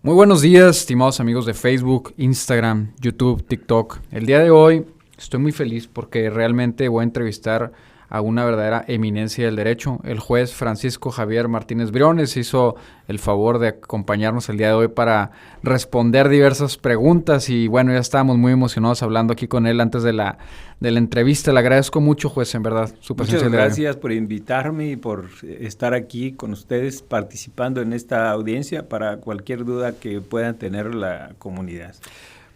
Muy buenos días, estimados amigos de Facebook, Instagram, YouTube, TikTok. El día de hoy estoy muy feliz porque realmente voy a entrevistar a una verdadera eminencia del derecho. El juez Francisco Javier Martínez Briones hizo el favor de acompañarnos el día de hoy para responder diversas preguntas y bueno, ya estábamos muy emocionados hablando aquí con él antes de la entrevista. Le agradezco mucho, juez, en verdad, su presencia. Muchas gracias por invitarme y por estar aquí con ustedes participando en esta audiencia para cualquier duda que puedan tener la comunidad.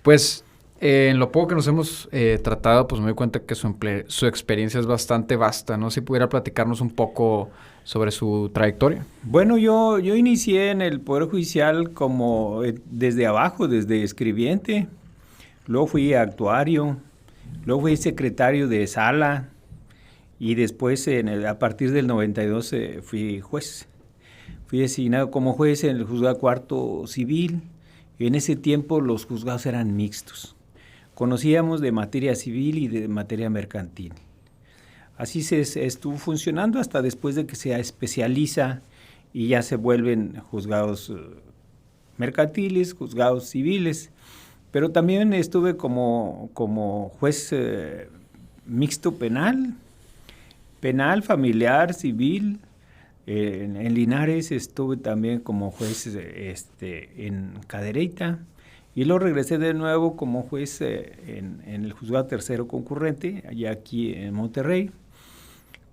Pues en lo poco que nos hemos tratado, pues me doy cuenta que su experiencia es bastante vasta, ¿no? Si pudiera platicarnos un poco sobre su trayectoria. Bueno, yo inicié en el Poder Judicial como desde abajo, desde escribiente, luego fui actuario, luego fui secretario de sala y después a partir del 92 fui juez. Fui designado como juez en el Juzgado Cuarto Civil. En ese tiempo los juzgados eran mixtos. Conocíamos de materia civil y de materia mercantil. Así se estuvo funcionando hasta después de que se especializa y ya se vuelven juzgados mercantiles, juzgados civiles. Pero también estuve como juez mixto penal, familiar, civil. En Linares estuve también como juez en Cadereyta. Y luego regresé de nuevo como juez en el Juzgado Tercero Concurrente, allá aquí en Monterrey,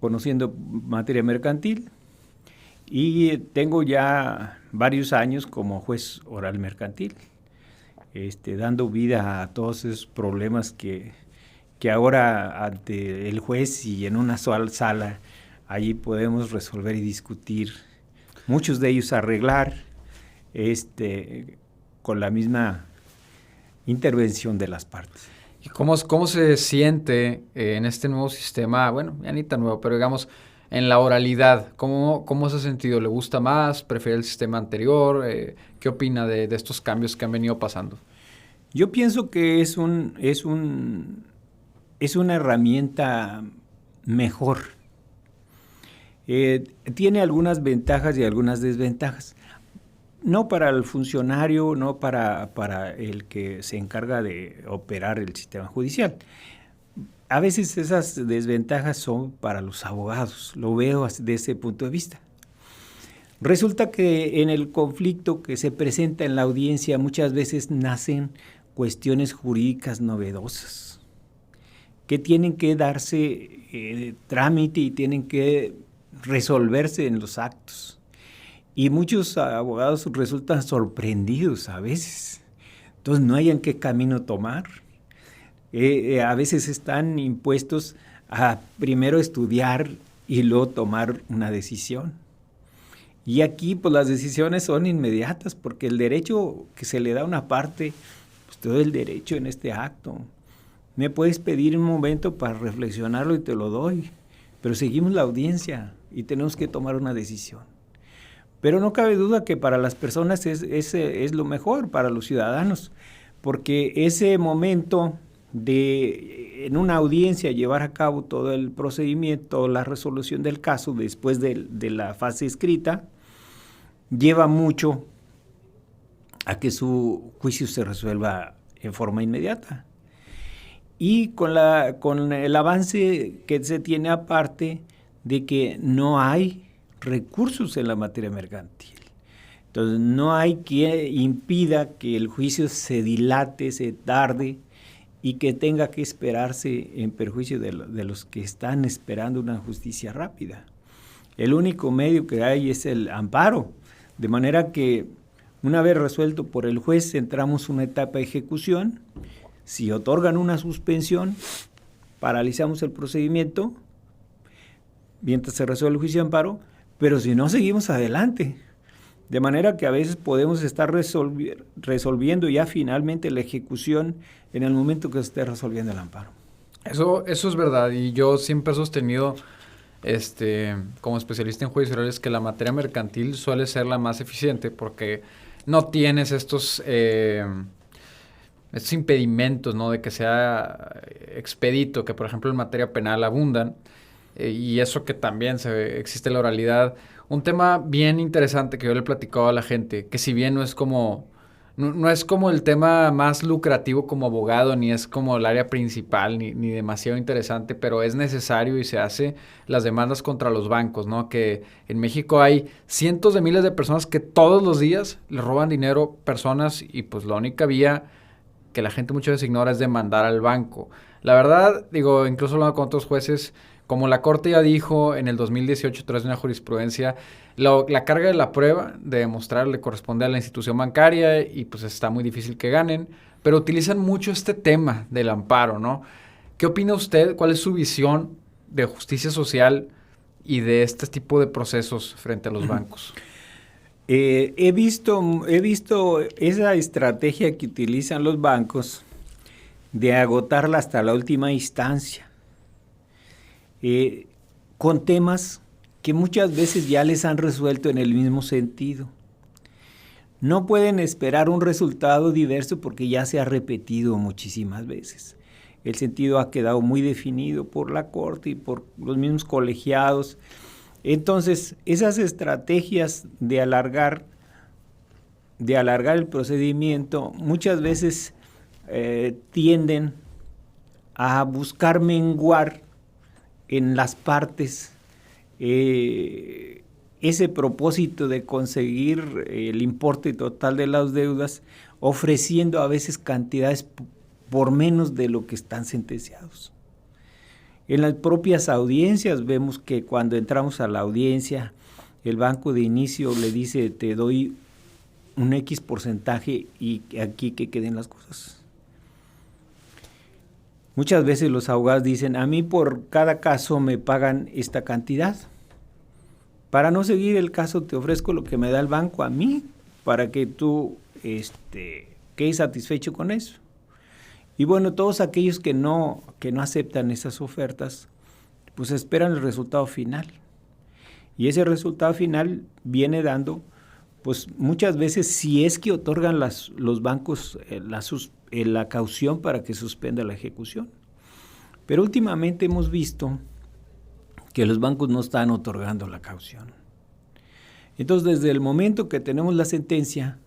conociendo materia mercantil. Y tengo ya varios años como juez oral mercantil, dando vida a todos esos problemas que ahora ante el juez y en una sola sala, allí podemos resolver y discutir. Muchos de ellos arreglar, con la misma intervención de las partes. ¿Y cómo se siente en este nuevo sistema? Bueno, ya ni tan nuevo, pero digamos, en la oralidad, ¿cómo se ha sentido? ¿Le gusta más? ¿Prefiere el sistema anterior? ¿Qué opina de estos cambios que han venido pasando? Yo pienso que es una herramienta mejor. Tiene algunas ventajas y algunas desventajas. No para el funcionario, no para el que se encarga de operar el sistema judicial. A veces esas desventajas son para los abogados, lo veo desde ese punto de vista. Resulta que en el conflicto que se presenta en la audiencia muchas veces nacen cuestiones jurídicas novedosas que tienen que darse trámite y tienen que resolverse en los actos. Y muchos abogados resultan sorprendidos a veces. Entonces no hayan qué camino tomar. A veces están impuestos a primero estudiar y luego tomar una decisión. Y aquí pues las decisiones son inmediatas porque el derecho que se le da a una parte, pues te doy el derecho en este acto. Me puedes pedir un momento para reflexionarlo y te lo doy. Pero seguimos la audiencia y tenemos que tomar una decisión. Pero no cabe duda que para las personas es lo mejor, para los ciudadanos, porque ese momento de en una audiencia llevar a cabo todo el procedimiento, la resolución del caso después de la fase escrita, lleva mucho a que su juicio se resuelva en forma inmediata. Y con el avance que se tiene aparte de que no hay recursos en la materia mercantil. Entonces, no hay que impida que el juicio se dilate, se tarde y que tenga que esperarse en perjuicio de los que están esperando una justicia rápida. El único medio que hay es el amparo, de manera que una vez resuelto por el juez entramos a una etapa de ejecución. Si otorgan una suspensión, paralizamos el procedimiento mientras se resuelve el juicio de amparo, pero si no, seguimos adelante. De manera que a veces podemos estar resolviendo ya finalmente la ejecución en el momento que se esté resolviendo el amparo. Eso es verdad, y yo siempre he sostenido, como especialista en juicios orales, que la materia mercantil suele ser la más eficiente porque no tienes estos impedimentos, ¿no? De que sea expedito, que por ejemplo en materia penal abundan, y eso que también existe la oralidad. Un tema bien interesante que yo le he platicado a la gente, que si bien no es como no es como el tema más lucrativo como abogado, ni es como el área principal, ni demasiado interesante, pero es necesario y se hace las demandas contra los bancos, ¿no? Que en México hay cientos de miles de personas que todos los días le roban dinero a personas y pues la única vía que la gente muchas veces ignora es demandar al banco. La verdad, digo, incluso hablando con otros jueces, como la Corte ya dijo en el 2018 a través de una jurisprudencia, la carga de la prueba de demostrar le corresponde a la institución bancaria y pues está muy difícil que ganen, pero utilizan mucho este tema del amparo, ¿no? ¿Qué opina usted? ¿Cuál es su visión de justicia social y de este tipo de procesos frente a los bancos? He visto esa estrategia que utilizan los bancos de agotarla hasta la última instancia, con temas que muchas veces ya les han resuelto en el mismo sentido. No pueden esperar un resultado diverso porque ya se ha repetido muchísimas veces. El sentido ha quedado muy definido por la Corte y por los mismos colegiados. Entonces, esas estrategias de alargar el procedimiento muchas veces tienden a buscar menguar en las partes ese propósito de conseguir el importe total de las deudas, ofreciendo a veces cantidades por menos de lo que están sentenciados. En las propias audiencias vemos que cuando entramos a la audiencia, el banco de inicio le dice, te doy un X porcentaje y aquí que queden las cosas. Muchas veces los abogados dicen, a mí por cada caso me pagan esta cantidad. Para no seguir el caso te ofrezco lo que me da el banco a mí, para que tú quedes satisfecho con eso. Y bueno, todos aquellos que no aceptan esas ofertas, pues esperan el resultado final. Y ese resultado final viene dando, pues muchas veces, si es que otorgan los bancos la caución para que suspenda la ejecución. Pero últimamente hemos visto que los bancos no están otorgando la caución. Entonces, desde el momento que tenemos la sentencia,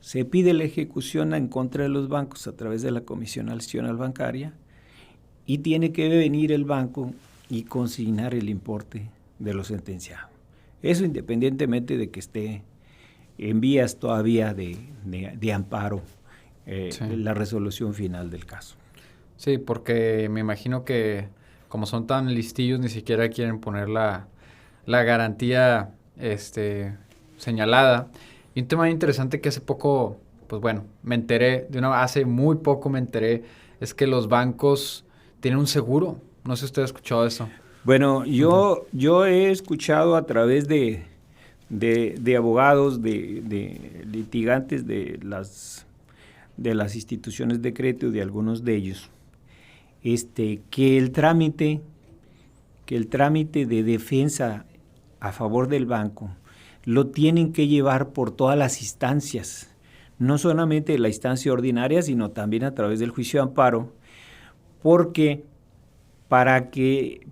se pide la ejecución en contra de los bancos a través de la Comisión Nacional Bancaria y tiene que venir el banco y consignar el importe de lo sentenciado. Eso independientemente de que esté en vías todavía de amparo la resolución final del caso. Sí, porque me imagino que como son tan listillos ni siquiera quieren poner la garantía señalada. Y un tema interesante que hace poco, pues bueno, hace muy poco me enteré, es que los bancos tienen un seguro. No sé si usted ha escuchado eso. Bueno, yo he escuchado a través de abogados, de litigantes de las instituciones de crédito, de algunos de ellos, que el trámite de defensa a favor del banco lo tienen que llevar por todas las instancias, no solamente la instancia ordinaria, sino también a través del juicio de amparo, porque para que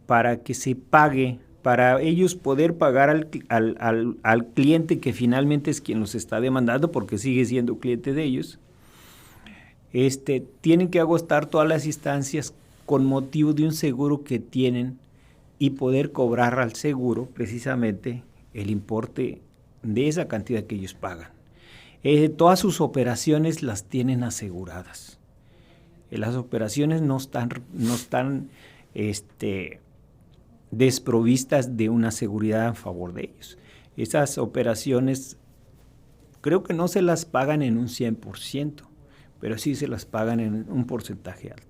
se pague, para ellos poder pagar al cliente que finalmente es quien los está demandando, porque sigue siendo cliente de ellos, tienen que agotar todas las instancias con motivo de un seguro que tienen y poder cobrar al seguro precisamente el importe de esa cantidad que ellos pagan. Todas sus operaciones las tienen aseguradas. Las operaciones no están desprovistas de una seguridad a favor de ellos. Esas operaciones creo que no se las pagan en un 100%, pero sí se las pagan en un porcentaje alto.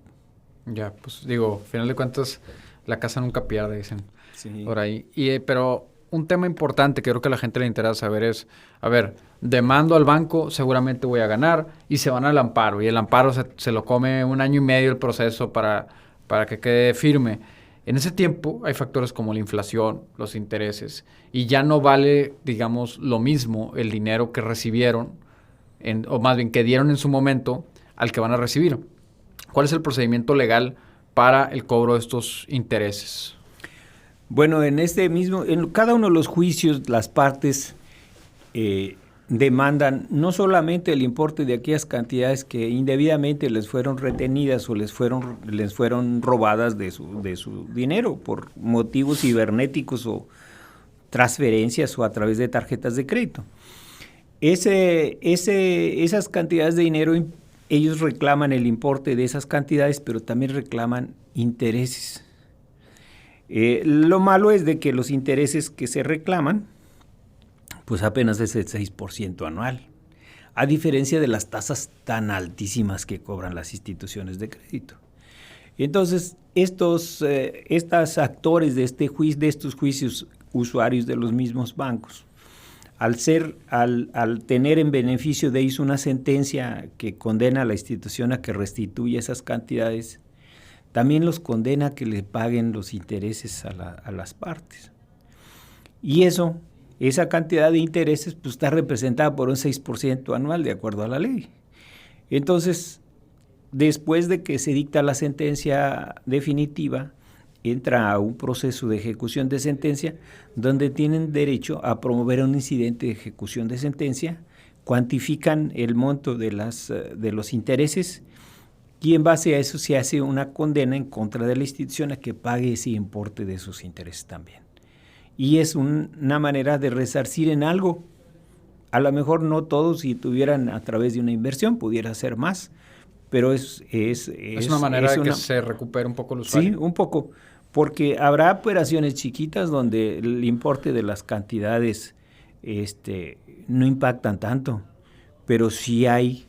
Ya, pues digo, al final de cuentas, la casa nunca pierde, dicen Sí. por ahí. Pero un tema importante que creo que a la gente le interesa saber es, a ver, demando al banco, seguramente voy a ganar, y se van al amparo, y el amparo se lo come 1 año y medio el proceso para que quede firme. En ese tiempo hay factores como la inflación, los intereses, y ya no vale, digamos, lo mismo el dinero que recibieron, o más bien que dieron en su momento, al que van a recibir. ¿Cuál es el procedimiento legal para el cobro de estos intereses? Bueno, en cada uno de los juicios, las partes demandan no solamente el importe de aquellas cantidades que indebidamente les fueron retenidas o les fueron robadas de su dinero por motivos cibernéticos o transferencias o a través de tarjetas de crédito. Esas cantidades de dinero, ellos reclaman el importe de esas cantidades, pero también reclaman intereses. Lo malo es de que los intereses que se reclaman pues apenas es el 6% anual, a diferencia de las tasas tan altísimas que cobran las instituciones de crédito. Entonces, estos actores de estos juicios, usuarios de los mismos bancos, al tener en beneficio de ellos una sentencia que condena a la institución a que restituya esas cantidades, también los condena a que le paguen los intereses a las partes. Y esa cantidad de intereses pues, está representada por un 6% anual de acuerdo a la ley. Entonces, después de que se dicta la sentencia definitiva, entra a un proceso de ejecución de sentencia donde tienen derecho a promover un incidente de ejecución de sentencia, cuantifican el monto de los intereses y en base a eso se hace una condena en contra de la institución a que pague ese importe de esos intereses también. Y es una manera de resarcir en algo. A lo mejor no todos, si tuvieran a través de una inversión, pudiera ser más, pero es una manera de que se recupere un poco el usuario. Sí, un poco, porque habrá operaciones chiquitas donde el importe de las cantidades no impactan tanto, pero sí hay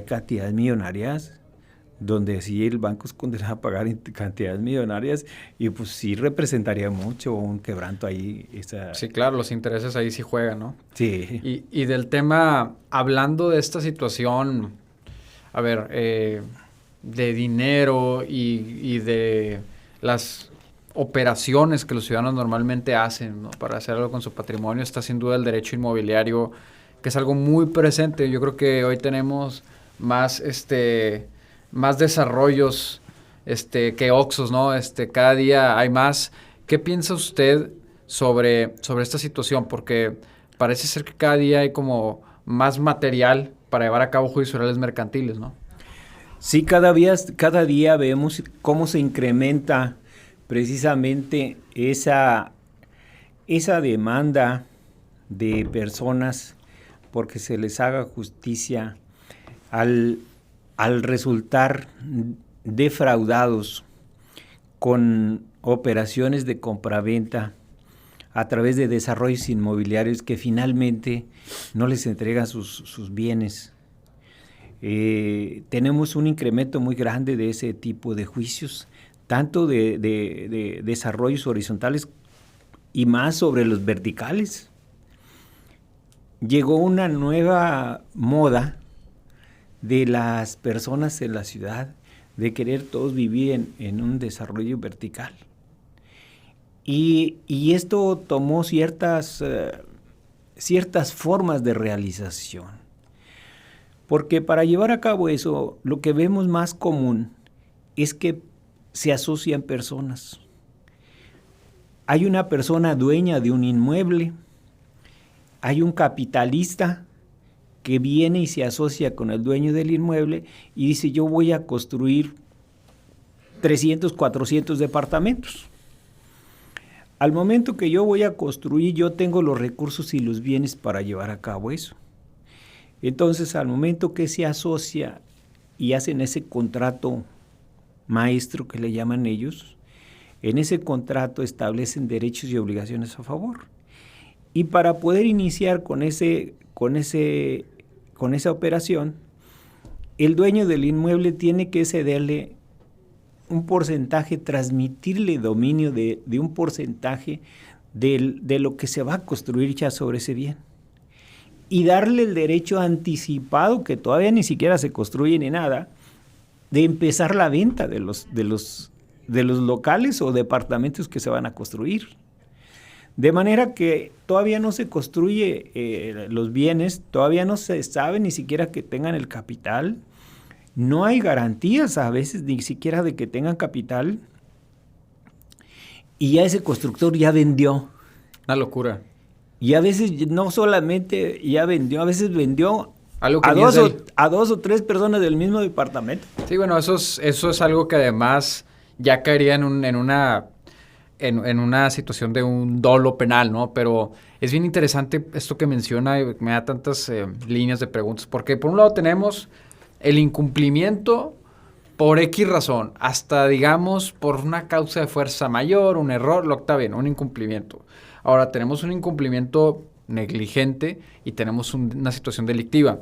cantidades millonarias donde sí el banco es condenado a pagar cantidades millonarias y pues sí representaría mucho un quebranto ahí. Sí, claro, los intereses ahí sí juegan, ¿no? Sí. Y del tema, hablando de esta situación, a ver, de dinero y de las operaciones que los ciudadanos normalmente hacen, ¿no? Para hacer algo con su patrimonio, está sin duda el derecho inmobiliario, que es algo muy presente. Yo creo que hoy tenemos más desarrollos que Oxxos, ¿no? Cada día hay más. ¿Qué piensa usted sobre esta situación? Porque parece ser que cada día hay como más material para llevar a cabo juicios orales mercantiles, ¿no? Sí, cada día vemos cómo se incrementa precisamente esa demanda de personas porque se les haga justicia al resultar defraudados con operaciones de compraventa a través de desarrollos inmobiliarios que finalmente no les entregan sus bienes. Tenemos un incremento muy grande de ese tipo de juicios, tanto de desarrollos horizontales y más sobre los verticales. Llegó una nueva moda de las personas en la ciudad de querer todos vivir en un desarrollo vertical. Y esto tomó ciertas formas de realización. Porque para llevar a cabo eso, lo que vemos más común es que se asocian personas. Hay una persona dueña de un inmueble, hay un capitalista que viene y se asocia con el dueño del inmueble y dice, yo voy a construir 300, 400 departamentos. Al momento que yo voy a construir, yo tengo los recursos y los bienes para llevar a cabo eso. Entonces, al momento que se asocia y hacen ese contrato maestro que le llaman ellos, en ese contrato establecen derechos y obligaciones a favor. Y para poder iniciar con esa operación, el dueño del inmueble tiene que cederle un porcentaje, transmitirle dominio de un porcentaje de lo que se va a construir ya sobre ese bien. Y darle el derecho anticipado, que todavía ni siquiera se construye ni nada, de empezar la venta de los locales o departamentos que se van a construir. De manera que todavía no se construye los bienes, todavía no se sabe ni siquiera que tengan el capital, no hay garantías a veces ni siquiera de que tengan capital, y ya ese constructor ya vendió. Una locura. Y a veces no solamente ya vendió, a veces vendió Algo que a ni es a 2 o 3 personas del mismo departamento. Sí, bueno, eso es algo que además ya caería en una situación de un dolo penal, ¿no? Pero es bien interesante esto que menciona y me da tantas líneas de preguntas, porque por un lado tenemos el incumplimiento por X razón, hasta digamos por una causa de fuerza mayor, un error, lo que está bien, un incumplimiento. Ahora tenemos un incumplimiento negligente y tenemos una situación delictiva.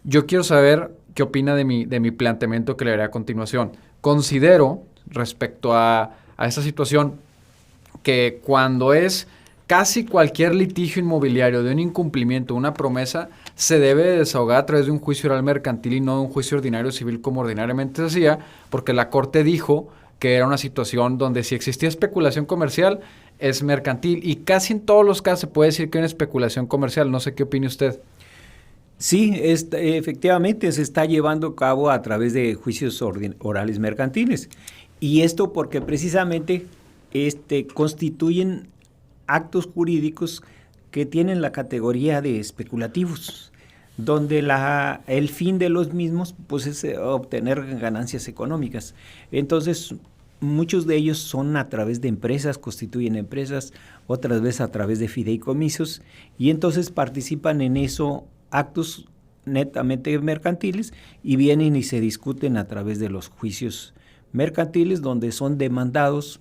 Yo quiero saber qué opina de mi planteamiento que le haré a continuación. Considero, respecto a esta situación, que cuando es casi cualquier litigio inmobiliario de un incumplimiento, una promesa, se debe desahogar a través de un juicio oral mercantil y no de un juicio ordinario civil como ordinariamente se hacía, porque la Corte dijo que era una situación donde si existía especulación comercial, es mercantil. Y casi en todos los casos se puede decir que hay una especulación comercial. No sé qué opine usted. Sí, efectivamente se está llevando a cabo a través de juicios orales mercantiles. Y esto porque precisamente constituyen actos jurídicos que tienen la categoría de especulativos, donde el fin de los mismos pues, es obtener ganancias económicas. Entonces, muchos de ellos son a través de empresas, constituyen empresas, otras veces a través de fideicomisos, y entonces participan en eso actos netamente mercantiles y vienen y se discuten a través de los juicios mercantiles donde son demandados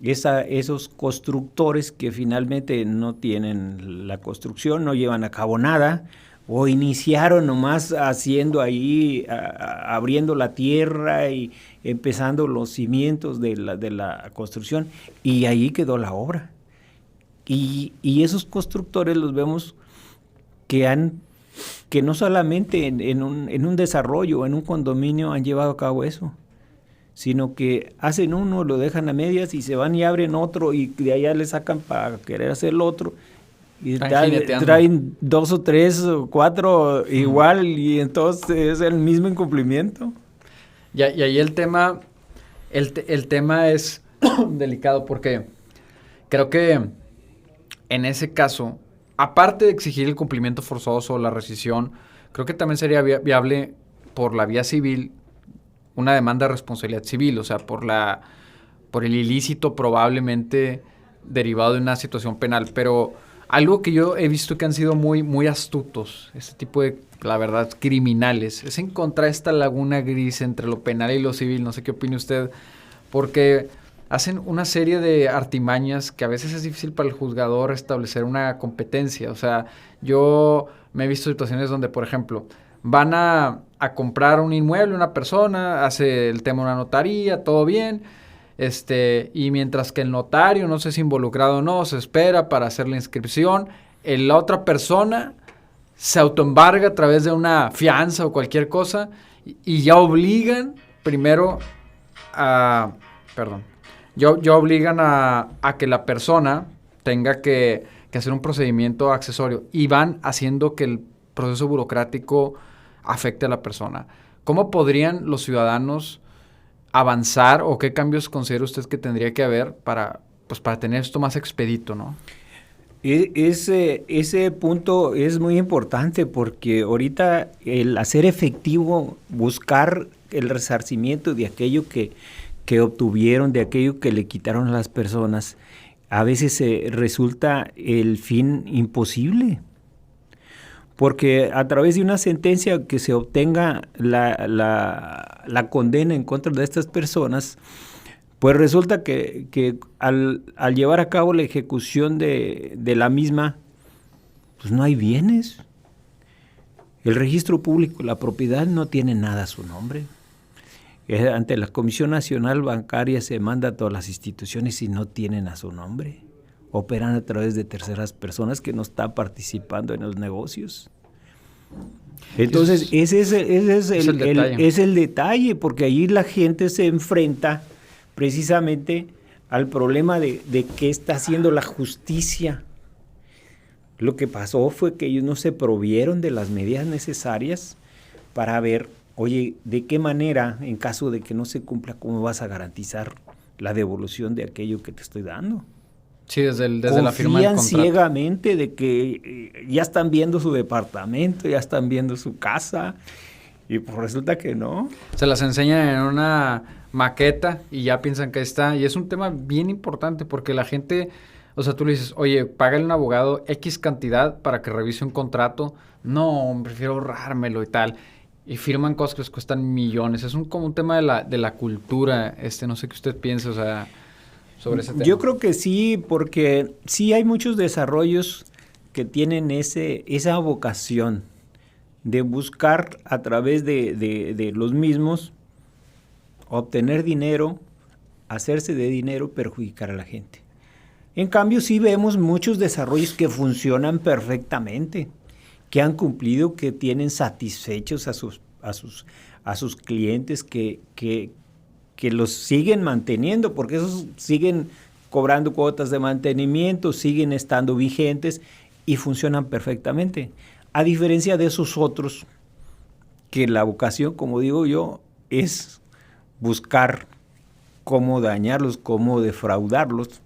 esos constructores que finalmente no tienen la construcción, no llevan a cabo nada o iniciaron nomás haciendo ahí, abriendo la tierra y empezando los cimientos de la construcción y ahí quedó la obra. Y esos constructores los vemos que no solamente en un desarrollo, en un condominio han llevado a cabo eso, sino que hacen uno, lo dejan a medias y se van y abren otro y de allá le sacan para querer hacer el otro y traen 2 o 3 o 4 igual y entonces es el mismo incumplimiento. Y ahí el tema es delicado porque creo que en ese caso, aparte de exigir el cumplimiento forzoso o la rescisión, creo que también sería viable por la vía civil una demanda de responsabilidad civil, o sea, por el ilícito probablemente derivado de una situación penal. Pero algo que yo he visto que han sido muy, muy astutos, este tipo de, la verdad, criminales, es encontrar esta laguna gris entre lo penal y lo civil. No sé qué opine usted, porque hacen una serie de artimañas que a veces es difícil para el juzgador establecer una competencia. O sea, yo me he visto situaciones donde, por ejemplo, van a comprar un inmueble, una persona, hace el tema de una notaría, todo bien, y mientras que el notario, no sé si involucrado o no, se espera para hacer la inscripción, la otra persona se autoembarga a través de una fianza o cualquier cosa y ya obligan primero a... Perdón. Ya obligan a que la persona tenga que hacer un procedimiento accesorio y van haciendo que el proceso burocrático afecte a la persona. ¿Cómo podrían los ciudadanos avanzar o qué cambios considera usted que tendría que haber para tener esto más expedito, ¿no? Ese punto es muy importante porque ahorita el hacer efectivo, buscar el resarcimiento de aquello que obtuvieron, de aquello que le quitaron a las personas, a veces resulta el fin imposible. Porque a través de una sentencia que se obtenga la condena en contra de estas personas, pues resulta que al llevar a cabo la ejecución de la misma, pues no hay bienes. El registro público, la propiedad no tiene nada a su nombre. Ante la Comisión Nacional Bancaria se manda a todas las instituciones y no tienen a su nombre. Operan a través de terceras personas que no están participando en los negocios. Entonces, ese es el detalle, porque ahí la gente se enfrenta precisamente al problema de qué está haciendo la justicia. Lo que pasó fue que ellos no se provieron de las medidas necesarias para ver, oye, ¿de qué manera, en caso de que no se cumpla, cómo vas a garantizar la devolución de aquello que te estoy dando? Sí, desde la firma del confían contrato. ciegamente de que ya están viendo su departamento, ya están viendo su casa, y pues resulta que no. Se las enseñan en una maqueta y ya piensan que ahí está. Y es un tema bien importante porque la gente, o sea, tú le dices, oye, págale a un abogado X cantidad para que revise un contrato. No, prefiero ahorrármelo y tal. Y firman cosas que les cuestan millones. Es como un tema de la cultura. No sé qué usted piensa, o sea, sobre ese tema. Yo creo que sí, porque sí hay muchos desarrollos que tienen esa vocación de buscar a través de los mismos obtener dinero, hacerse de dinero, perjudicar a la gente. En cambio, sí vemos muchos desarrollos que funcionan perfectamente, que han cumplido, que tienen satisfechos a sus clientes, que los siguen manteniendo, porque esos siguen cobrando cuotas de mantenimiento, siguen estando vigentes y funcionan perfectamente. A diferencia de esos otros, que la vocación, como digo yo, es buscar cómo dañarlos, cómo defraudarlos.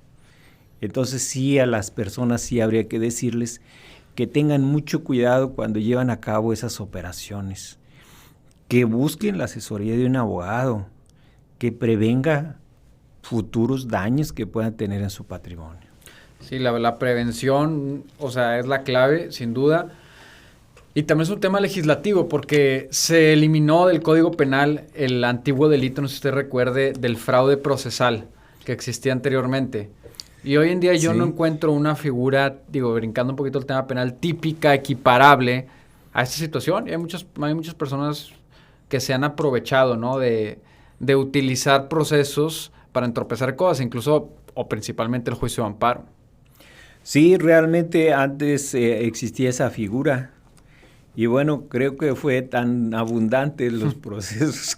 Entonces sí, a las personas sí habría que decirles que tengan mucho cuidado cuando llevan a cabo esas operaciones, que busquen la asesoría de un abogado, que prevenga futuros daños que puedan tener en su patrimonio. Sí, la prevención, o sea, es la clave, sin duda. Y también es un tema legislativo, porque se eliminó del Código Penal el antiguo delito, no sé si usted recuerde, del fraude procesal que existía anteriormente. Y hoy en día yo no encuentro una figura, brincando un poquito el tema penal, típica, equiparable a esta situación. Y hay muchas personas que se han aprovechado, ¿no?, de utilizar procesos para entorpecer cosas, incluso o principalmente el juicio de amparo. Sí, realmente antes existía esa figura. Y bueno, creo que fue tan abundante los procesos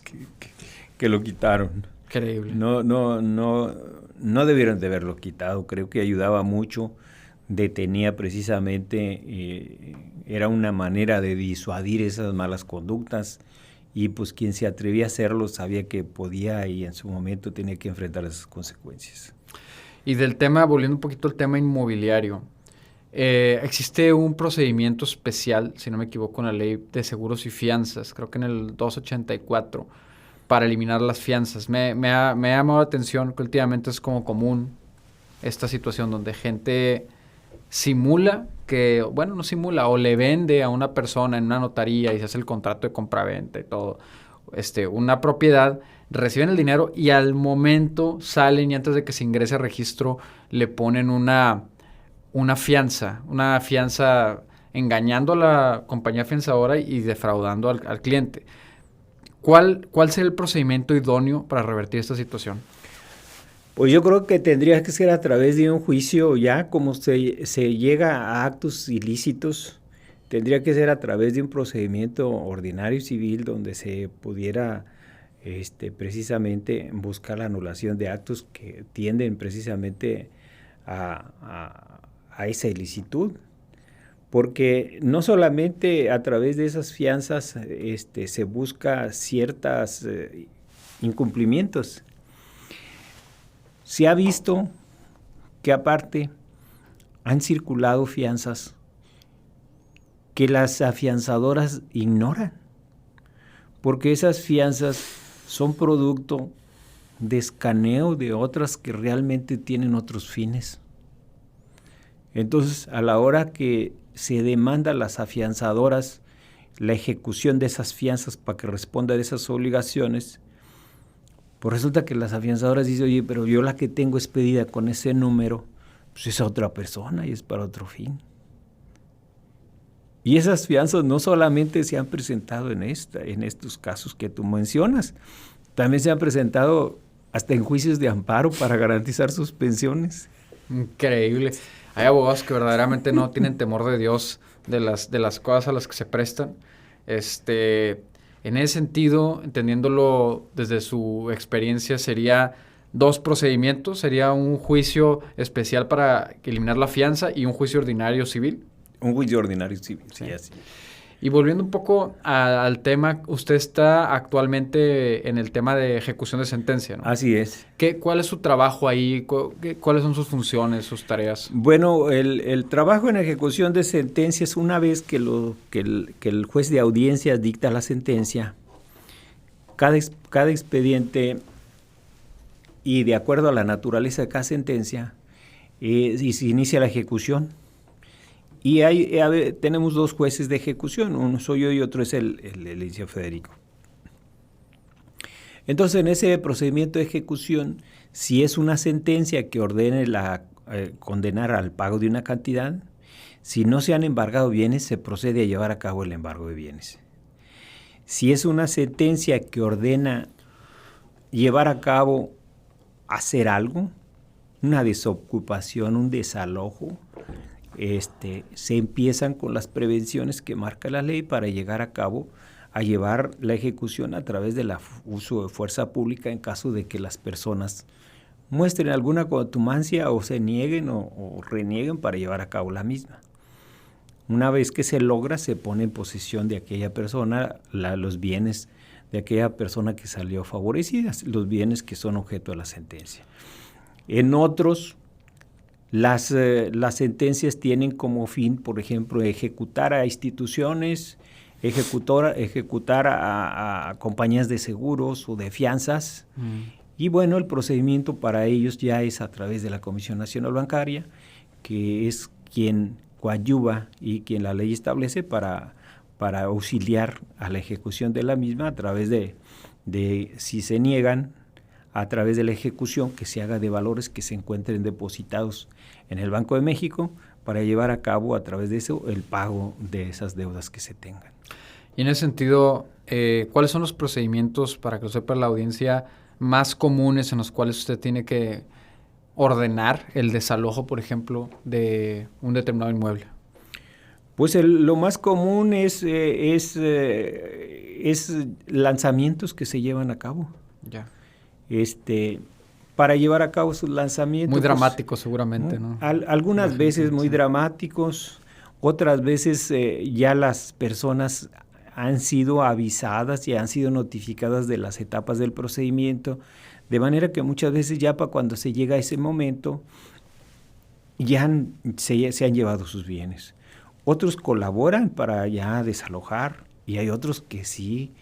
que lo quitaron. Increíble. No debieron de haberlo quitado. Creo que ayudaba mucho, detenía precisamente, era una manera de disuadir esas malas conductas. Y pues quien se atrevía a hacerlo sabía que podía y en su momento tenía que enfrentar esas consecuencias. Y del tema, volviendo un poquito al tema inmobiliario, existe un procedimiento especial, si no me equivoco, en la ley de seguros y fianzas, creo que en el 284, para eliminar las fianzas. Me ha llamado la atención que últimamente es como común esta situación donde gente simula que, bueno, no simula, o le vende a una persona en una notaría y se hace el contrato de compraventa y todo, una propiedad, reciben el dinero y al momento salen y antes de que se ingrese a registro le ponen una fianza engañando a la compañía fianzadora y defraudando al cliente. ¿Cuál sería el procedimiento idóneo para revertir esta situación? Pues yo creo que tendría que ser a través de un juicio, ya como se llega a actos ilícitos, tendría que ser a través de un procedimiento ordinario civil donde se pudiera precisamente buscar la anulación de actos que tienden precisamente a esa ilicitud. Porque no solamente a través de esas fianzas se busca ciertos incumplimientos. Se ha visto que aparte han circulado fianzas que las afianzadoras ignoran, porque esas fianzas son producto de escaneo de otras que realmente tienen otros fines. Entonces, a la hora que se demanda a las afianzadoras la ejecución de esas fianzas para que responda a esas obligaciones, pues resulta que las afianzadoras dicen, oye, pero yo la que tengo expedida con ese número, pues es a otra persona y es para otro fin. Y esas fianzas no solamente se han presentado en estos casos que tú mencionas, también se han presentado hasta en juicios de amparo para garantizar sus pensiones. Increíble. Hay abogados que verdaderamente no tienen temor de Dios de las cosas a las que se prestan. En ese sentido, entendiéndolo desde su experiencia, sería 2 procedimientos. Sería un juicio especial para eliminar la fianza y un juicio ordinario civil. Un juicio ordinario civil, sí, así. Y volviendo un poco al tema, usted está actualmente en el tema de ejecución de sentencia, ¿no? Así es. ¿Cuál es su trabajo ahí? ¿Cuáles son sus funciones, sus tareas? Bueno, el trabajo en ejecución de sentencias, una vez que el juez de audiencias dicta la sentencia, cada expediente y de acuerdo a la naturaleza de cada sentencia, y se inicia la ejecución. Y tenemos 2 jueces de ejecución, uno soy yo y otro es el licenciado Federico. Entonces, en ese procedimiento de ejecución, si es una sentencia que ordene condenar al pago de una cantidad, si no se han embargado bienes, se procede a llevar a cabo el embargo de bienes. Si es una sentencia que ordena llevar a cabo hacer algo, una desocupación, un desalojo, se empiezan con las prevenciones que marca la ley para llegar a cabo, a llevar la ejecución a través del uso de fuerza pública en caso de que las personas muestren alguna contumacia o se nieguen o renieguen para llevar a cabo la misma. Una vez que se logra, se pone en posesión de aquella persona los bienes de aquella persona que salió favorecida, los bienes que son objeto de la sentencia. En otros, las sentencias tienen como fin, por ejemplo, ejecutar a instituciones, ejecutar a compañías de seguros o de fianzas. Y bueno, el procedimiento para ellos ya es a través de la Comisión Nacional Bancaria, que es quien coadyuva y quien la ley establece para auxiliar a la ejecución de la misma a través de si se niegan, a través de la ejecución que se haga de valores que se encuentren depositados en el Banco de México para llevar a cabo a través de eso el pago de esas deudas que se tengan. Y en ese sentido, ¿cuáles son los procedimientos, para que lo sepa la audiencia, más comunes en los cuales usted tiene que ordenar el desalojo, por ejemplo, de un determinado inmueble? Pues lo más común es lanzamientos que se llevan a cabo. Ya. Para llevar a cabo sus lanzamientos. Muy dramáticos seguramente, ¿no? Algunas veces muy dramáticos, otras veces ya las personas han sido avisadas y han sido notificadas de las etapas del procedimiento, de manera que muchas veces ya para cuando se llega a ese momento ya se han llevado sus bienes. Otros colaboran para ya desalojar y hay otros que sí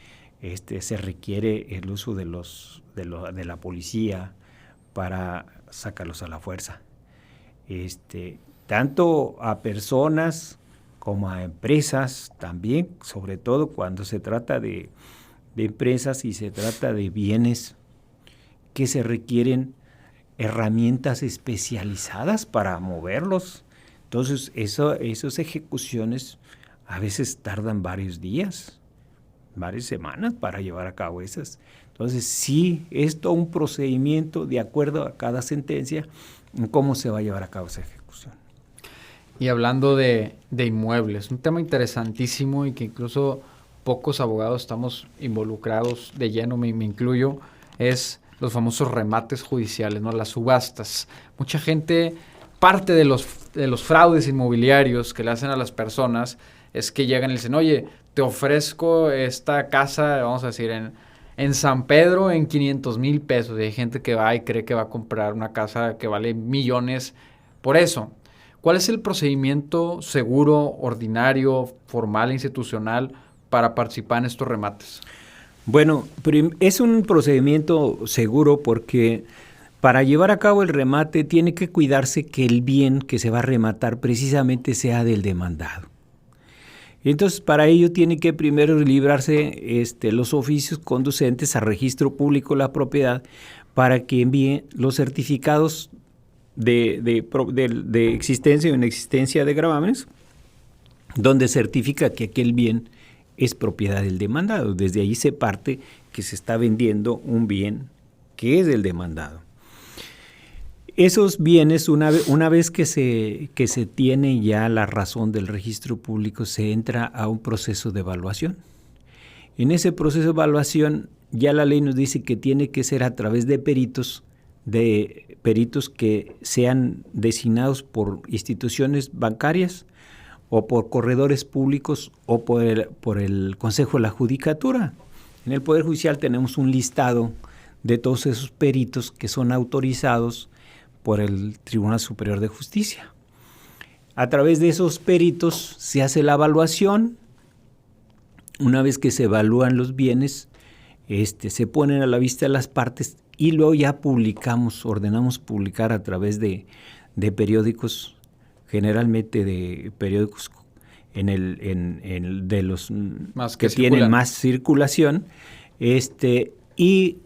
se requiere el uso de la policía para sacarlos a la fuerza. Tanto a personas como a empresas también, sobre todo cuando se trata de empresas y se trata de bienes que se requieren herramientas especializadas para moverlos. Entonces, esas ejecuciones a veces tardan varios días, varias semanas para llevar a cabo esas. Entonces, sí, es todo un procedimiento de acuerdo a cada sentencia en cómo se va a llevar a cabo esa ejecución. Y hablando de inmuebles, un tema interesantísimo y que incluso pocos abogados estamos involucrados de lleno, me incluyo, es los famosos remates judiciales, ¿no? Las subastas. Mucha gente, parte de los fraudes inmobiliarios que le hacen a las personas es que llegan y le dicen, oye, te ofrezco esta casa, vamos a decir, en San Pedro en 500,000 pesos. Y hay gente que va y cree que va a comprar una casa que vale millones por eso. ¿Cuál es el procedimiento seguro, ordinario, formal e institucional para participar en estos remates? Bueno, es un procedimiento seguro porque para llevar a cabo el remate tiene que cuidarse que el bien que se va a rematar precisamente sea del demandado. Entonces, para ello tiene que primero librarse los oficios conducentes a registro público de la propiedad para que envíe los certificados de existencia o inexistencia de gravámenes, donde certifica que aquel bien es propiedad del demandado. Desde ahí se parte que se está vendiendo un bien que es del demandado. Esos bienes, una vez que se tiene ya la razón del registro público, se entra a un proceso de evaluación. En ese proceso de evaluación, ya la ley nos dice que tiene que ser a través de peritos que sean designados por instituciones bancarias o por corredores públicos o por el Consejo de la Judicatura. En el Poder Judicial tenemos un listado de todos esos peritos que son autorizados por el Tribunal Superior de Justicia. A través de esos peritos se hace la evaluación. Una vez que se evalúan los bienes, se ponen a la vista de las partes y luego ya ordenamos publicar a través de periódicos, generalmente de periódicos de los más que tienen más circulación, y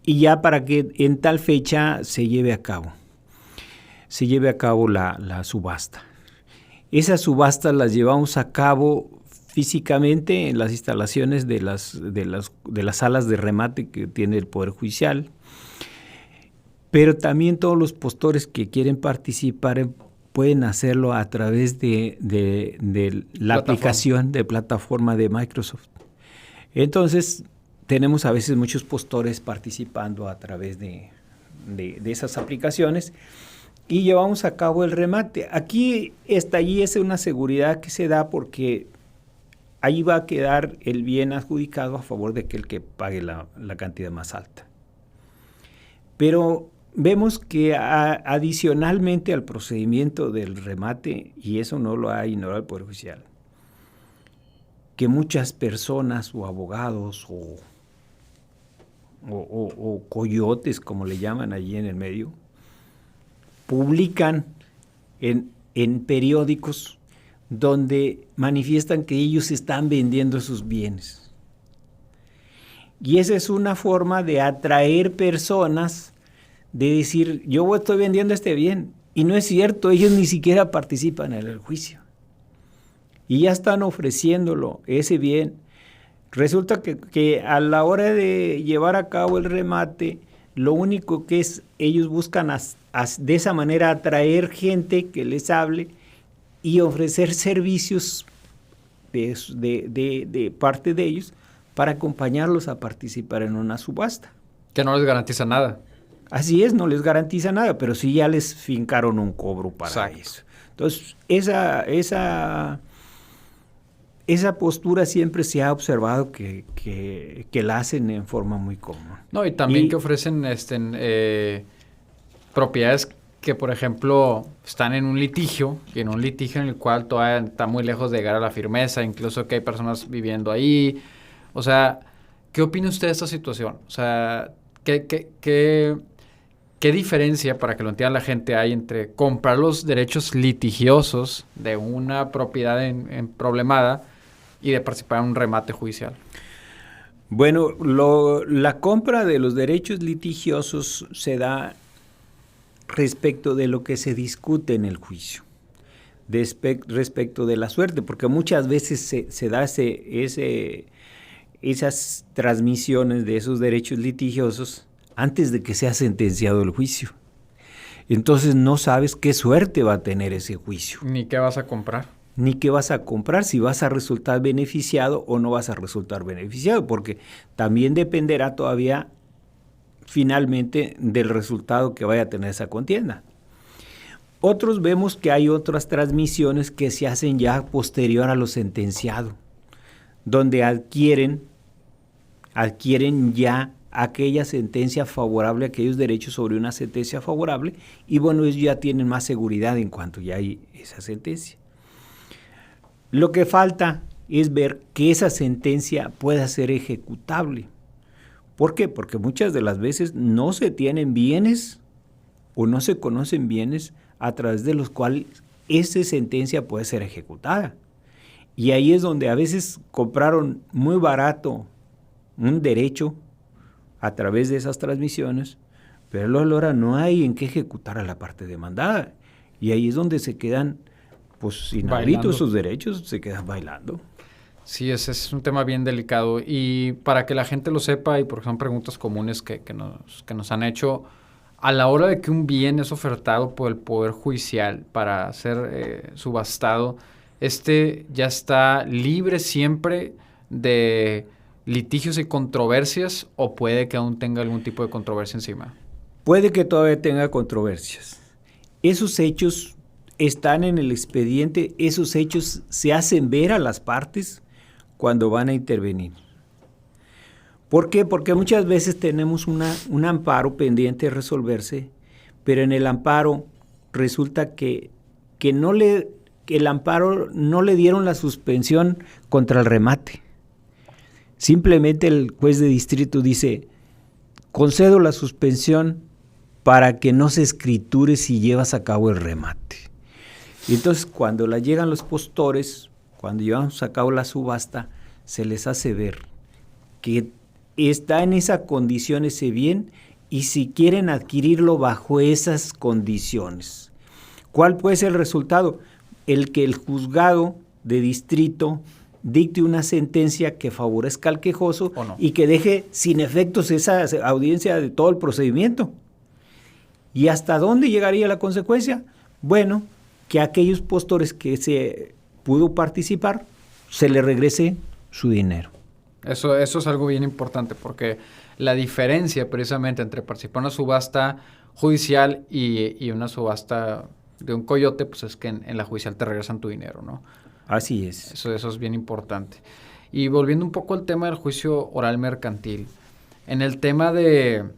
ya para que en tal fecha se lleve a cabo la subasta. Esas subastas las llevamos a cabo físicamente en las instalaciones de las salas de remate que tiene el Poder Judicial, pero también todos los postores que quieren participar pueden hacerlo a través de la aplicación de plataforma de Microsoft. Entonces, tenemos a veces muchos postores participando a través de esas aplicaciones y llevamos a cabo el remate. Allí es una seguridad que se da porque ahí va a quedar el bien adjudicado a favor de aquel que pague la cantidad más alta. Pero vemos que adicionalmente al procedimiento del remate, y eso no lo ha ignorado el Poder Judicial, que muchas personas o abogados o coyotes, como le llaman allí en el medio, publican en periódicos donde manifiestan que ellos están vendiendo sus bienes. Y esa es una forma de atraer personas, de decir, yo estoy vendiendo este bien. Y no es cierto, ellos ni siquiera participan en el juicio. Y ya están ofreciéndolo, ese bien. Resulta que a la hora de llevar a cabo el remate, lo único que ellos buscan de esa manera atraer gente que les hable y ofrecer servicios de parte de ellos para acompañarlos a participar en una subasta. Que no les garantiza nada. Así es, no les garantiza nada, pero sí ya les fincaron un cobro para eso. Entonces, esa postura siempre se ha observado que la hacen en forma muy común. No, y también que ofrecen propiedades que, por ejemplo, están en un litigio, y en un litigio en el cual todavía está muy lejos de llegar a la firmeza, incluso que hay personas viviendo ahí. O sea, ¿qué opina usted de esta situación? O sea, ¿qué diferencia, para que lo entienda la gente, hay entre comprar los derechos litigiosos de una propiedad en problemada y de participar en un remate judicial? Bueno, la compra de los derechos litigiosos se da respecto de lo que se discute en el juicio, respecto de la suerte, porque muchas veces se da esas transmisiones de esos derechos litigiosos antes de que sea sentenciado el juicio. Entonces no sabes qué suerte va a tener ese juicio. Ni qué vas a comprar. Ni qué vas a comprar, si vas a resultar beneficiado o no vas a resultar beneficiado, porque también dependerá todavía finalmente del resultado que vaya a tener esa contienda. Otros vemos que hay otras transmisiones que se hacen ya posterior a lo sentenciado, donde adquieren ya aquella sentencia favorable, aquellos derechos sobre una sentencia favorable, y bueno, ellos ya tienen más seguridad en cuanto ya hay esa sentencia. Lo que falta es ver que esa sentencia pueda ser ejecutable. ¿Por qué? Porque muchas de las veces no se tienen bienes o no se conocen bienes a través de los cuales esa sentencia puede ser ejecutada. Y ahí es donde a veces compraron muy barato un derecho a través de esas transmisiones, pero luego ahora no hay en qué ejecutar a la parte demandada. Y ahí es donde se quedan, pues, inhabilitos sus derechos, se quedan bailando. Sí, ese es un tema bien delicado. Y para que la gente lo sepa, y porque son preguntas comunes que nos han hecho, a la hora de que un bien es ofertado por el Poder Judicial para ser subastado, ya está libre siempre de litigios y controversias, o puede que aún tenga algún tipo de controversia encima. Puede que todavía tenga controversias. Esos hechos están en el expediente, esos hechos se hacen ver a las partes cuando van a intervenir. ¿Por qué? Porque muchas veces tenemos un amparo pendiente de resolverse, pero en el amparo resulta que el amparo no le dieron la suspensión contra el remate. Simplemente el juez de distrito dice, concedo la suspensión para que no se escriture si llevas a cabo el remate. Y entonces cuando llegan los postores, cuando llevamos a cabo la subasta, se les hace ver que está en esa condición ese bien y si quieren adquirirlo bajo esas condiciones. ¿Cuál puede ser el resultado? El que el juzgado de distrito dicte una sentencia que favorezca al quejoso y que deje sin efectos esa audiencia de todo el procedimiento. ¿Y hasta dónde llegaría la consecuencia? Bueno, que a aquellos postores que se pudo participar, se le regrese su dinero. Eso es algo bien importante porque la diferencia precisamente entre participar en una subasta judicial y una subasta de un coyote, pues es que en la judicial te regresan tu dinero, ¿no? Así es. Eso es bien importante. Y volviendo un poco al tema del juicio oral mercantil, en el tema de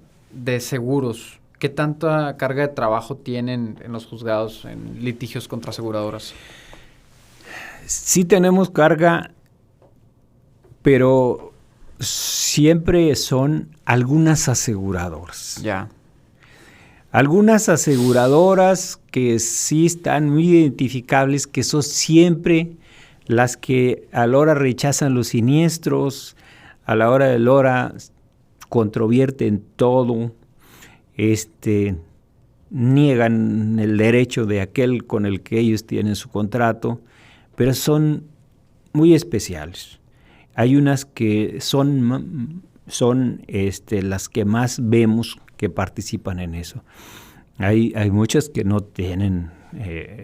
seguros, ¿qué tanta carga de trabajo tienen en los juzgados en litigios contra aseguradoras? Sí tenemos carga, pero siempre son algunas aseguradoras. Ya. Algunas aseguradoras que sí están muy identificables, que son siempre las que a la hora rechazan los siniestros, a la hora de la hora controvierten todo, niegan el derecho de aquel con el que ellos tienen su contrato, pero son muy especiales. Hay unas que son las que más vemos que participan en eso. Hay muchas que no tienen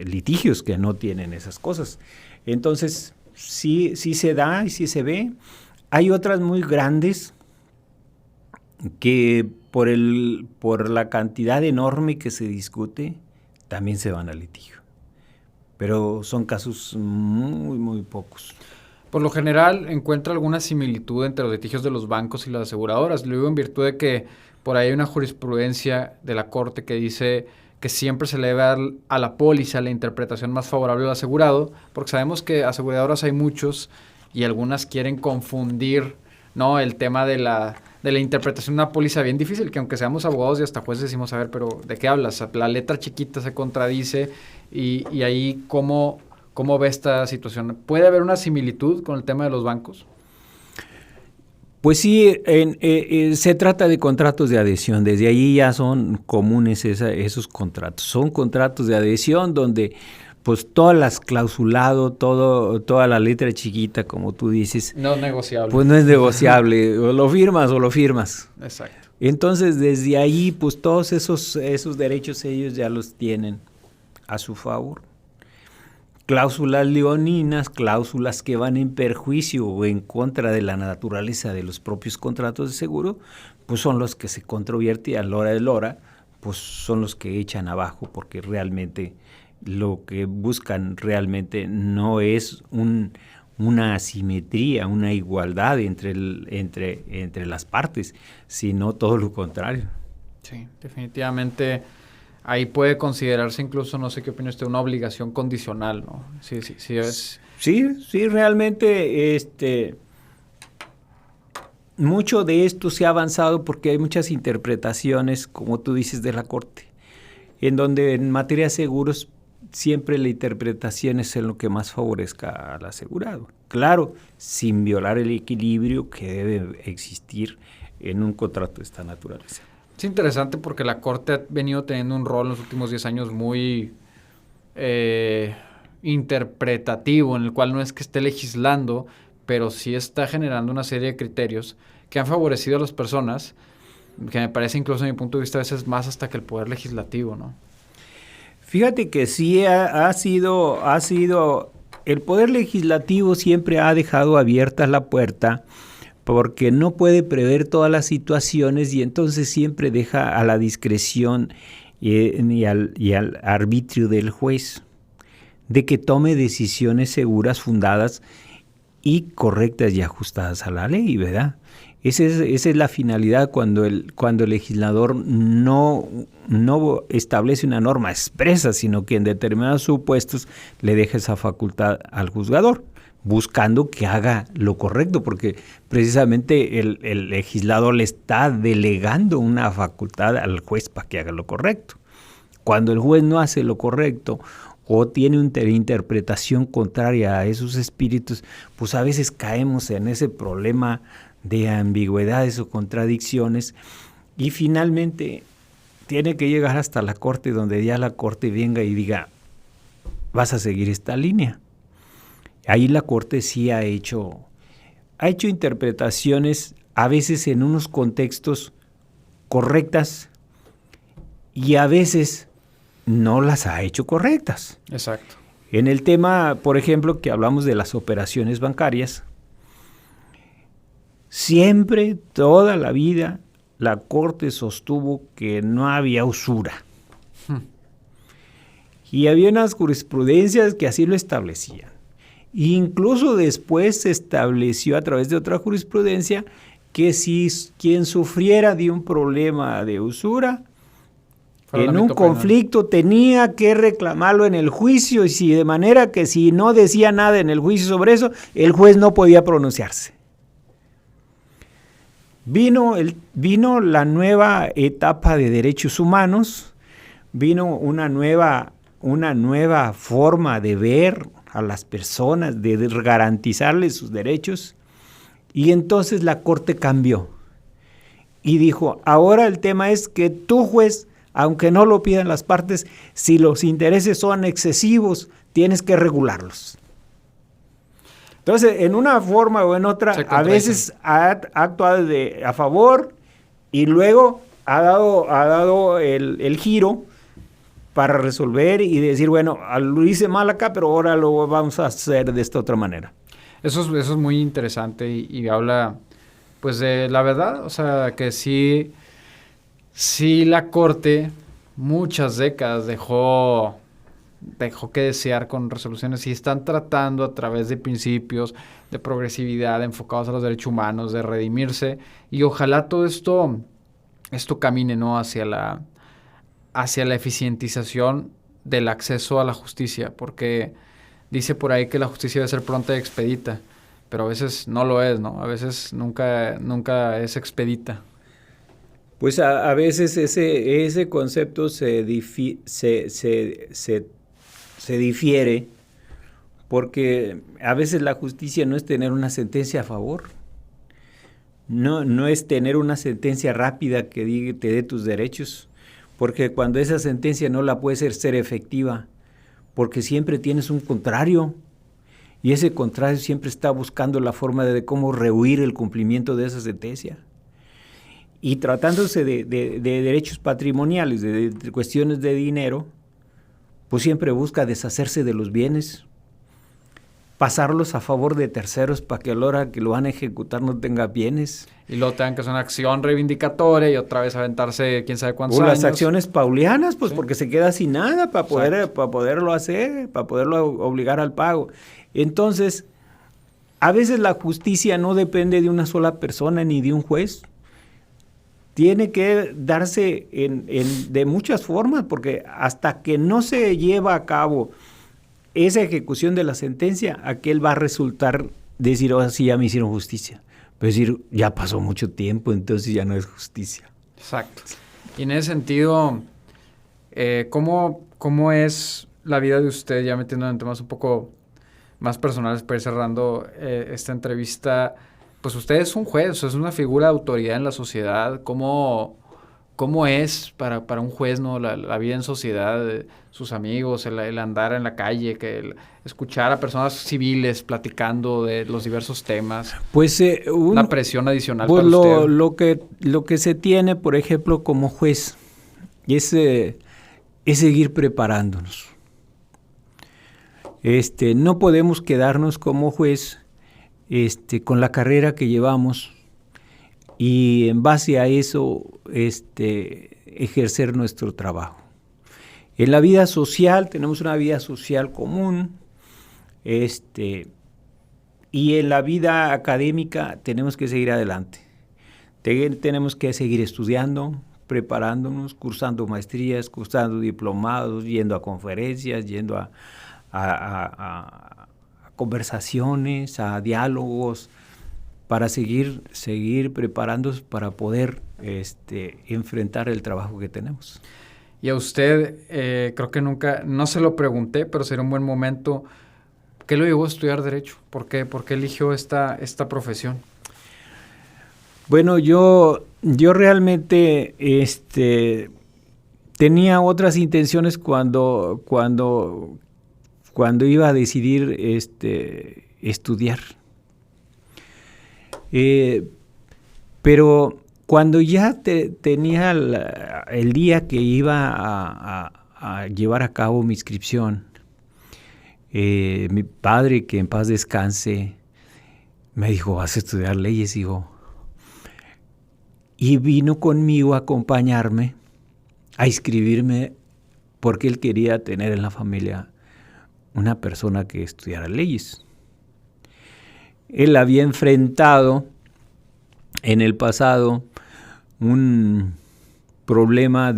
litigios, que no tienen esas cosas. Entonces, sí se da y sí se ve. Hay otras muy grandes que por la cantidad enorme que se discute, también se van al litigio. Pero son casos muy, muy pocos. Por lo general, encuentra alguna similitud entre los litigios de los bancos y las aseguradoras. Lo digo en virtud de que por ahí hay una jurisprudencia de la Corte que dice que siempre se le debe dar a la póliza la interpretación más favorable al asegurado, porque sabemos que aseguradoras hay muchos y algunas quieren confundir, ¿no?, el tema de la interpretación de una póliza bien difícil, que aunque seamos abogados y hasta jueces decimos, a ver, pero ¿de qué hablas? La letra chiquita se contradice y ahí ¿cómo ve esta situación? ¿Puede haber una similitud con el tema de los bancos? Pues sí, se trata de contratos de adhesión. Desde ahí ya son comunes esos contratos. Son contratos de adhesión donde pues todas las clausulado, toda la letra chiquita, como tú dices. No es negociable. Pues no es negociable. O lo firmas o lo firmas. Exacto. Entonces, desde ahí, pues todos esos derechos ellos ya los tienen a su favor. Cláusulas leoninas, cláusulas que van en perjuicio o en contra de la naturaleza de los propios contratos de seguro, pues son los que se controvierten a la hora de la hora, pues son los que echan abajo, porque realmente lo que buscan realmente no es una asimetría, una igualdad entre las partes, sino todo lo contrario. Sí, definitivamente. Ahí puede considerarse incluso, no sé qué opina usted, una obligación condicional, ¿no? Sí, realmente mucho de esto se ha avanzado porque hay muchas interpretaciones, como tú dices, de la Corte, en donde en materia de seguros siempre la interpretación es en lo que más favorezca al asegurado. Claro, sin violar el equilibrio que debe existir en un contrato de esta naturaleza. Es interesante porque la Corte ha venido teniendo un rol en los últimos 10 años muy interpretativo, en el cual no es que esté legislando, pero sí está generando una serie de criterios que han favorecido a las personas, que me parece incluso, desde mi punto de vista, a veces más hasta que el poder legislativo, ¿no? Fíjate que sí ha sido, el poder legislativo siempre ha dejado abierta la puerta porque no puede prever todas las situaciones y entonces siempre deja a la discreción y al arbitrio del juez. de que tome decisiones seguras, fundadas y correctas y ajustadas a la ley, ¿verdad? Esa es la finalidad cuando el legislador no establece una norma expresa, sino que en determinados supuestos le deja esa facultad al juzgador, buscando que haga lo correcto, porque precisamente el legislador le está delegando una facultad al juez para que haga lo correcto. Cuando el juez no hace lo correcto o tiene una interpretación contraria a esos espíritus, pues a veces caemos en ese problema de ambigüedades o contradicciones, y finalmente tiene que llegar hasta la corte, donde ya la corte venga y diga, vas a seguir esta línea. Ahí la corte sí ha hecho interpretaciones, a veces en unos contextos correctas y a veces no las ha hecho correctas. Exacto. En el tema, por ejemplo, que hablamos de las operaciones bancarias, siempre, toda la vida, la Corte sostuvo que no había usura. Y había unas jurisprudencias que así lo establecían. Incluso después se estableció a través de otra jurisprudencia que si quien sufriera de un problema de usura, en un conflicto tenía que reclamarlo en el juicio, y si de manera que si no decía nada en el juicio sobre eso, el juez no podía pronunciarse. Vino la nueva etapa de derechos humanos, vino una nueva forma de ver a las personas, de garantizarles sus derechos, y entonces la Corte cambió y dijo, ahora el tema es que tú, juez, aunque no lo pidan las partes, si los intereses son excesivos, tienes que regularlos. Entonces, en una forma o en otra, a veces ha actuado a favor y luego ha dado el giro para resolver y decir, bueno, lo hice mal acá, pero ahora lo vamos a hacer de esta otra manera. Eso es muy interesante y habla, pues, de la verdad. O sea, que sí la Corte muchas décadas dejó que desear con resoluciones, y están tratando a través de principios de progresividad enfocados a los derechos humanos, de redimirse, y ojalá todo esto camine, ¿no?, hacia la eficientización del acceso a la justicia, porque dice por ahí que la justicia debe ser pronta y expedita, pero a veces no lo es, ¿no? A veces nunca es expedita. Pues a veces ese concepto se difiere, porque a veces la justicia no es tener una sentencia a favor, no es tener una sentencia rápida que te dé tus derechos, porque cuando esa sentencia no la puede ser efectiva, porque siempre tienes un contrario, y ese contrario siempre está buscando la forma de cómo rehuir el cumplimiento de esa sentencia. Y tratándose de derechos patrimoniales, de cuestiones de dinero, pues siempre busca deshacerse de los bienes, pasarlos a favor de terceros para que a la hora que lo van a ejecutar no tenga bienes. Y luego tengan que hacer una acción reivindicatoria y otra vez aventarse quién sabe cuántos años. O las acciones paulianas, pues sí, porque se queda sin nada para poderlo hacer, para poderlo obligar al pago. Entonces, a veces la justicia no depende de una sola persona ni de un juez. Tiene que darse de muchas formas, porque hasta que no se lleva a cabo esa ejecución de la sentencia, aquel va a resultar decir, oh, sí, ya me hicieron justicia. Pero decir, ya pasó mucho tiempo, entonces ya no es justicia. Exacto. Y en ese sentido, ¿cómo es la vida de usted, ya metiendo en temas un poco más personales para ir cerrando esta entrevista? Pues usted es un juez, es una figura de autoridad en la sociedad. ¿Cómo es para un juez, ¿no?, la vida en sociedad, sus amigos, el andar en la calle, escuchar a personas civiles platicando de los diversos temas? Pues una presión adicional pues para usted. Lo que se tiene, por ejemplo, como juez, es seguir preparándonos. No podemos quedarnos como juez con la carrera que llevamos y en base a eso ejercer nuestro trabajo. En la vida social, tenemos una vida social común, y en la vida académica tenemos que seguir adelante. Tenemos que seguir estudiando, preparándonos, cursando maestrías, cursando diplomados, yendo a conferencias, yendo a conversaciones, a diálogos, para seguir preparándonos para poder enfrentar el trabajo que tenemos. Y a usted, creo que nunca, no se lo pregunté, pero sería un buen momento. ¿Qué lo llevó a estudiar Derecho? ¿Por qué eligió esta profesión? Bueno, yo realmente tenía otras intenciones cuando iba a decidir estudiar. Pero cuando ya tenía el día que iba a llevar a cabo mi inscripción, mi padre, que en paz descanse, me dijo: vas a estudiar leyes, hijo. Y vino conmigo a acompañarme, a inscribirme, porque él quería tener en la familia una persona que estudiara leyes. Él había enfrentado en el pasado un problema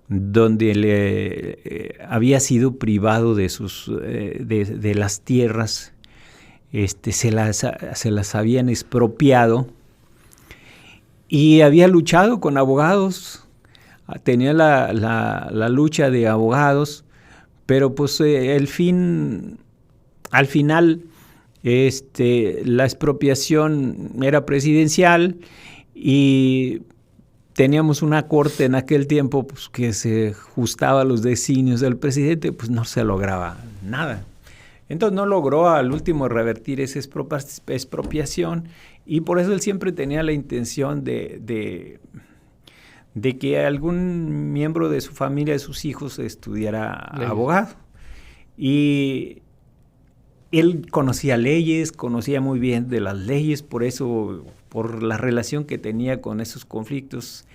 donde había sido privado de las tierras, se las habían expropiado, y había luchado con abogados, tenía la lucha de abogados, pero pues al final la expropiación era presidencial y teníamos una corte en aquel tiempo pues, que se ajustaba a los designios del presidente, pues no se lograba nada. Entonces no logró al último revertir esa expropiación, y por eso él siempre tenía la intención de que algún miembro de su familia, de sus hijos, estudiara abogado. Y él conocía leyes, conocía muy bien de las leyes, por la relación que tenía con esos conflictos,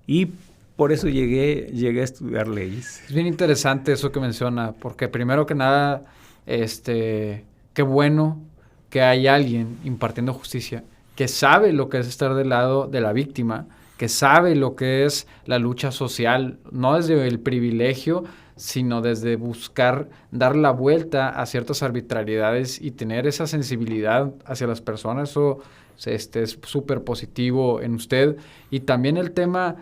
y por eso llegué a estudiar leyes. Es bien interesante eso que menciona, porque primero que nada, qué bueno que hay alguien impartiendo justicia que sabe lo que es estar del lado de la víctima, que sabe lo que es la lucha social, no desde el privilegio, sino desde buscar dar la vuelta a ciertas arbitrariedades y tener esa sensibilidad hacia las personas. Eso es súper positivo en usted. Y también el tema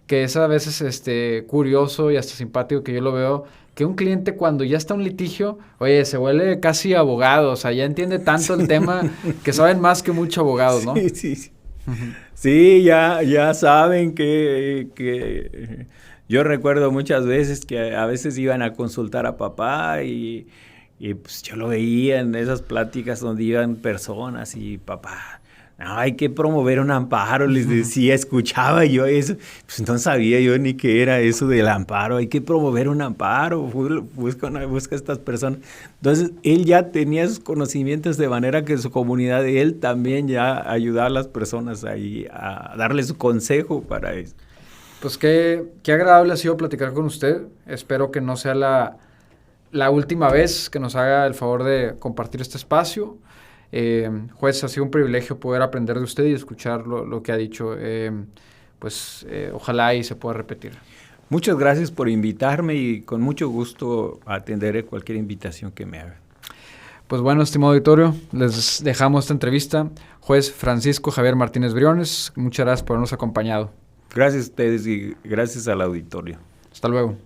que es a veces curioso y hasta simpático, que yo lo veo, que un cliente cuando ya está en un litigio, oye, se vuelve casi abogado, o sea, ya entiende tanto el tema que saben más que muchos abogados, ¿no? Sí. Uh-huh. Sí, ya saben que yo recuerdo muchas veces que a veces iban a consultar a papá y pues yo lo veía en esas pláticas donde iban personas y papá, no, hay que promover un amparo, les decía, escuchaba yo eso, pues no sabía yo ni qué era eso del amparo, hay que promover un amparo, busca a estas personas. Entonces, él ya tenía esos conocimientos de manera que su comunidad, él también ya ayudaba a las personas ahí a darle su consejo para eso. Pues qué agradable ha sido platicar con usted. Espero que no sea la última vez que nos haga el favor de compartir este espacio. Juez, ha sido un privilegio poder aprender de usted y escuchar lo que ha dicho. Ojalá y se pueda repetir. Muchas gracias por invitarme y con mucho gusto atenderé cualquier invitación que me haga. Pues bueno, estimado auditorio, les dejamos esta entrevista. Juez Francisco Javier Martínez Briones, muchas gracias por habernos acompañado. Gracias a ustedes y gracias al auditorio. Hasta luego.